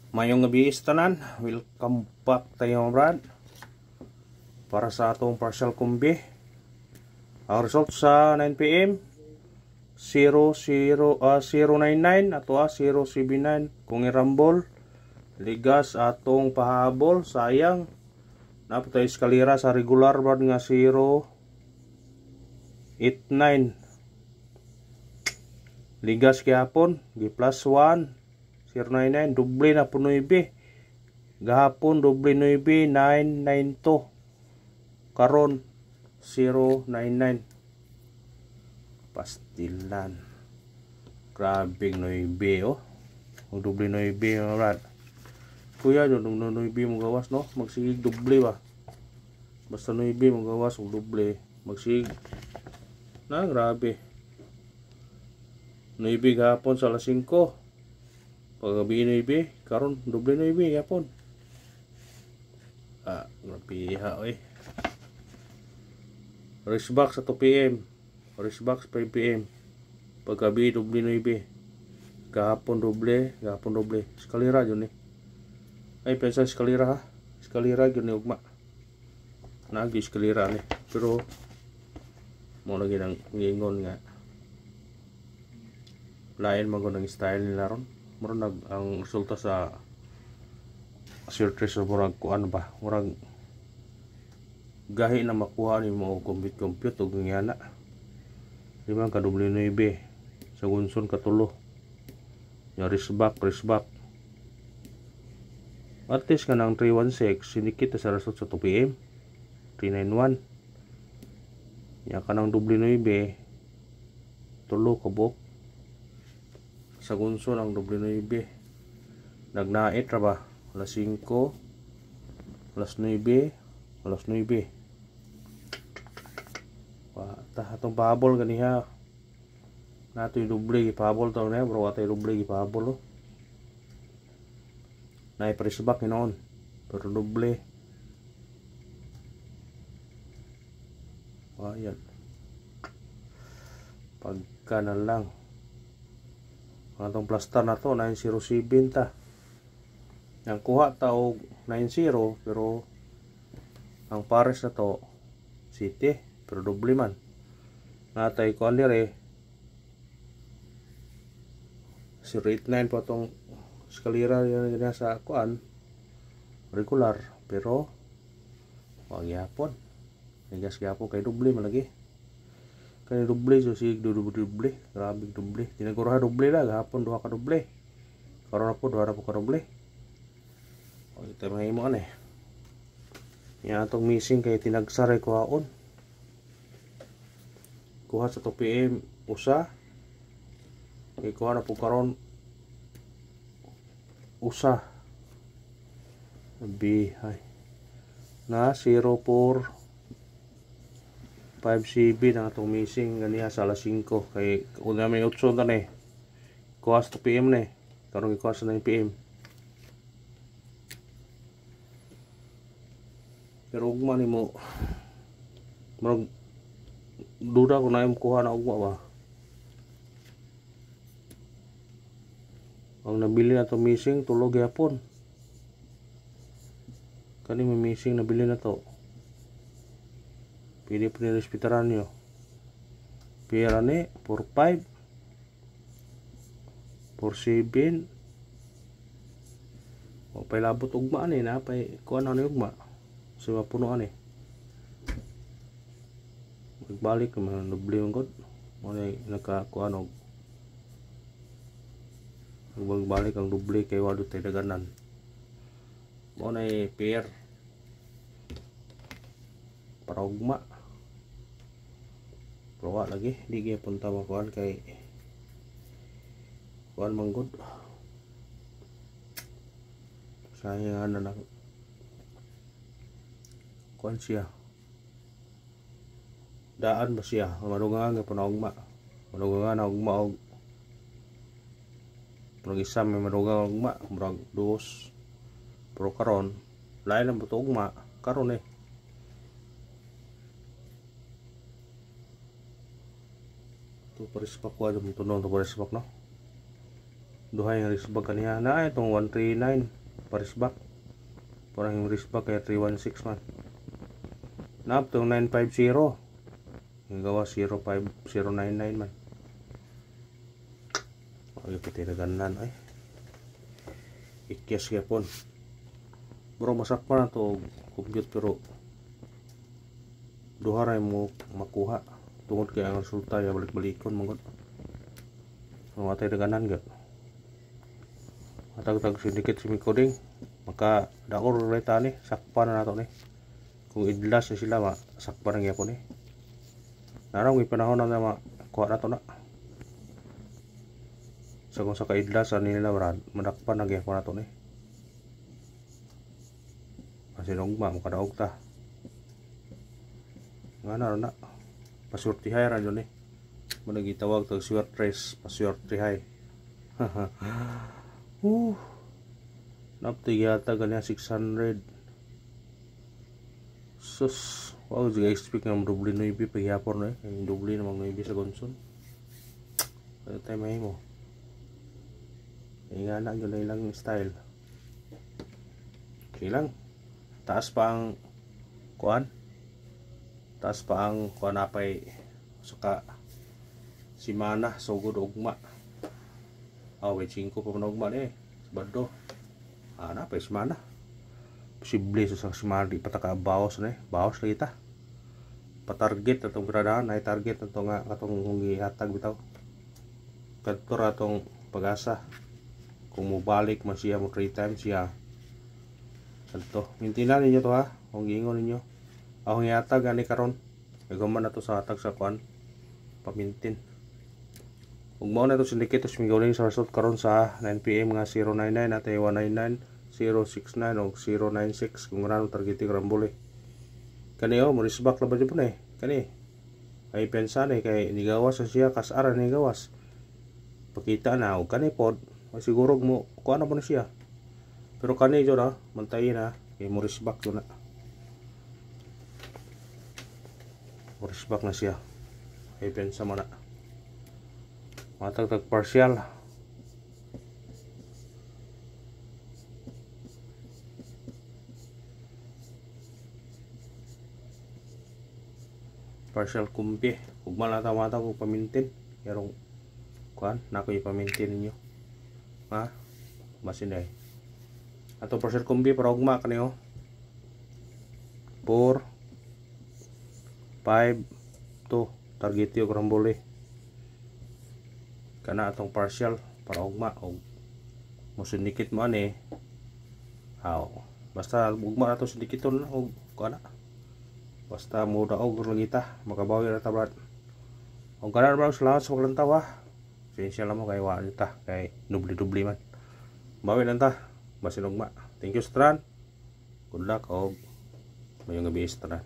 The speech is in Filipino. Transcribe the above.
Mayong gabi tanan, welcome back tayo brad para sa atong partial kumbi. Ang result sa 9pm 099 ato 079 kung irambol ligas atong pahabol. Sayang naputay eskalera sa regular brad nga 089 ligas gyapon gi plus 1 099 doble na po 9 gahapon doble 9 992 karon 099 pastilan grabing 9 oh ang doble 9 brad kuya yung 9 mo gawas no magsigig doble ba basta 9 mo gawas og doble magsigig na grabe 9 gahapon sa alas 5 paggabi 9 karon doble 9 yapon. Grabe ha oy. Resbox sa 2pm, resbox 5pm. Paggabi doble 9. Gahapon doble, eskalera yun eh. Ay pensa eskalera ha. Eskalera yun eh ugma. Nagi eskalera ni. Pero mo lagi nang ngingon nga. Lain man ng style nila ron. Murag ang resulta sa searches murag kuan ba murag gahi na makuha ni mo compute og ngana limang ka doble 9 sa gunson katulo ya risback at least kanang 316 sinikita sa result sa 2pm 391 ya kanang doble 9 tulo kabok sa gunson ang doble 9 nagnait ra ba alas 5 alas 9 ta atong pahabol ganiha nato yung doble gipahabol taw na bro atay doble gipahabol oh nay presbak hinon pero doble ayan pagka na lang atong plaster na to 907 ta yang kuha ta og 90 pero ang pares na to city pero doble man natay ko dire 089 pa tong eskalera yan sa kuan regular pero wag yapon nigas gyapon kay doble man lagi kaya doble so sig doble grabe doble tinaguraha doble la gahapon duha ka doble karon po duha ra po ka doble o ito mahimo ani ya atong missing kay tinagsaray kuhaon kuha sa 2pm usa kay kuha na po karon usa bihay na 04 5CB na itong missing ganiya sa alas 5 kay una may 8 na eh kuha sa 2pm na eh karong ikuha sa 9pm pero ugma ni mo marag duda ko na yung kuha na ugma ba ang nabili na itong missing tulog yapon kani may missing nabili na to pili po nilaspitaran nyo pera ni 45 47 o pay labot ugma ani na pay kuha na ni ugma so mapuno ani magbalik naman doble yung god mo na nakakuha og magbalik ang doble kay walo tay daganan mo na pair para ugma pero lagi di gyud punta makuan kay kuan manggod sayang na kuan siya daan ba siya madugangan nga panaugma madugangan na ugma og murag isa may madugangan ugma murag dos pero karon lain ang buto ugma karon eh to parispak ko adum tunong to parispak no duhay nga risbag kaniya na itong 139 parisbak. Parang yung risbak kaya 316 man. Nap tong 950. Yung gawa 05099 man. Ay piti na ganan ay. Ikyas yapon. Bro masak pa na to compute pero duha ray mo makuha tungod kay ang resulta ya balik-balikon mongod. Matay na ganan gud. Matag-tag sindikit si Mikoding. Maka dako reta ni sakpan na nato ni. Kung idlas na sila sakpan na gyapon ni. Narang may panahon na makuha nato na. So kung sa kaidlas nila madakpan na gyapon nato ni. Sinugma makadaog ta nga na pasurtihay ra yun eh muna gitawag tag swert race pasurtihay napti yata ganyan 600 sus wow juga expect ng doble 9 paghihapon na yung doble namang 9 sa Gonson kaya tayo may mo nga na yun na ilang style okay lang. Taas pa ang kuan apay suka si mana sugod ugma may 5 pa man ugma ni sabado napay si mana posible sa si mana di pataka bawas na bawas lagi ta patarget atong gradahan ay target ato nga katong gihatag bitaw kadto ra atong pag-asa kung mobalik man siya mo 3 times siya. Ito, mintinan ninyo to ha. Kung giingon ninyo. Akong ihatag ani karon. Nagaman na to sa hatag sa kuan. Pamintin. Kung mao na to sindikito simigaw sa result karon sa 9 PM nga 099 at 199 069 o 096 kung ano targeting rambole. Kani mo risbak la ba jud na Kani. Ay pensa ni kay nigawas sa siya kasara ni gawas. Pakita na og kani pod siguro mo kuan na po na siya. Pero kani jud mantayin na kay morisbak jud na. Morisbak na siya. Ay pensa mo na. Matag partial. Partial kumpi. Ug malata mata ko pamintin. Yarong kuan nako ipamintin ninyo. Ha? Masinday. Ato partial kumbi para ugma kaniyo 4 5 2 target yung rambole kana atong partial para ugma og mo sindikit mo ani basta ugma ato sindikiton og kana basta mo daog lang kita makabawi ra ta brad og kana bro salamat sa paglantaw sinsya lang mo kay wa ta kay dubli man bawi lang ta basin ugma. Thank you, Stran. Good luck og mayong gabi, Stran.